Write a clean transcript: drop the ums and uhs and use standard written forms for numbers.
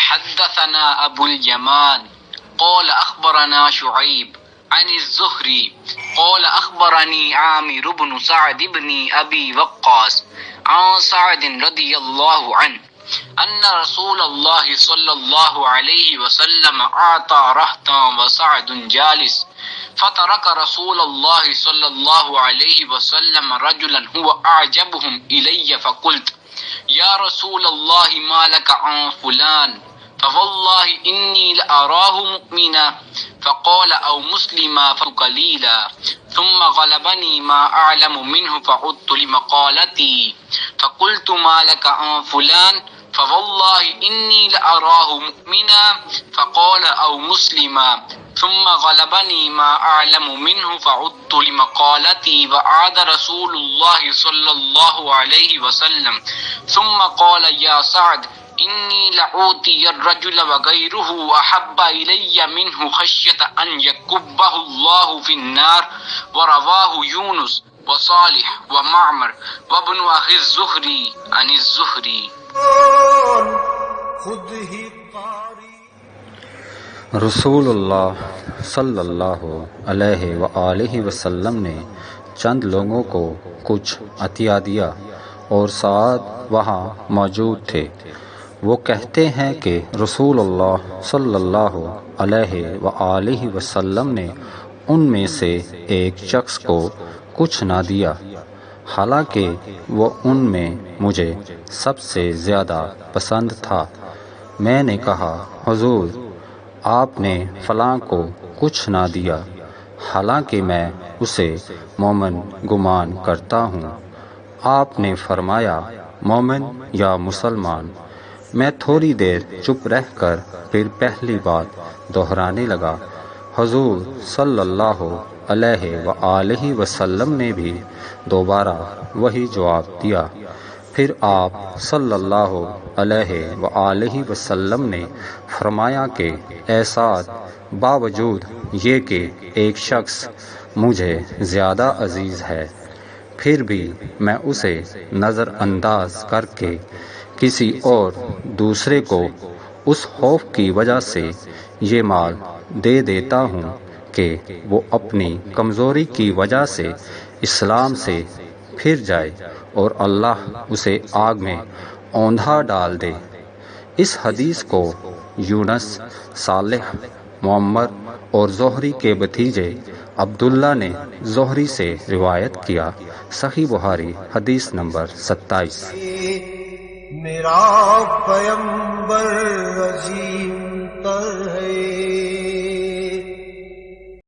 حدثنا ابو اليمان قال اخبرنا شعيب عن الزهري قال اخبرني عامر بن سعد بن ابي وقاص عن سعد رضي الله عنه ان رسول الله صلى الله عليه وسلم اعطى رهطا وسعد جالس فترك رسول الله صلى الله عليه وسلم رجلا هو اعجبهم الي فقلت يا رسول الله ما لك عن فلان فوالله إني لأراه مؤمنا فقال أو مسلما فقليلا ثم غلبني ما أعلم منه فعدت لمقالتي فقلت ما لك عن فلان فوالله إني لأراه مؤمنا فقال أو مسلما ثم غلبني ما أعلم منه فعدت لمقالتي وعاد رسول الله صلى الله عليه وسلم ثم قال يا سعد إني لأوتي الرجل وغيره أحب إلي منه خشية أن يكبه الله في النار ورواه يونس وصالح ومعمر وابن أخي الزهري عن الزهري. رسول اللہ صلی اللہ علیہ وآلہ وسلم نے چند لوگوں کو کچھ عطیہ دیا اور سعد وہاں موجود تھے۔ وہ کہتے ہیں کہ رسول اللہ صلی اللہ علیہ وآلہ وسلم نے ان میں سے ایک شخص کو کچھ نہ دیا، حالانکہ وہ ان میں مجھے سب سے زیادہ پسند تھا۔ میں نے کہا حضور آپ نے فلاں کو کچھ نہ دیا، حالانکہ میں اسے مومن گمان کرتا ہوں۔ آپ نے فرمایا مومن یا مسلمان؟ میں تھوڑی دیر چپ رہ کر پھر پہلی بات دہرانے لگا۔ حضور صلی اللہ علیہ وآلہ وسلم نے بھی دوبارہ وہی جواب دیا۔ پھر آپ صلی اللہ علیہ وآلہ وسلم نے فرمایا کہ اے سعد، باوجود یہ کہ ایک شخص مجھے زیادہ عزیز ہے، پھر بھی میں اسے نظر انداز کر کے کسی اور دوسرے کو اس خوف کی وجہ سے یہ مال دے دیتا ہوں کہ وہ اپنی کمزوری کی وجہ سے اسلام سے پھر جائے اور اللہ اسے آگ میں اوندھا ڈال دے۔ اس حدیث کو یونس، صالح، معمر اور زہری کے بھتیجے عبداللہ نے زہری سے روایت کیا۔ صحیح بخاری حدیث نمبر 27۔ میرا پیمبر عظیم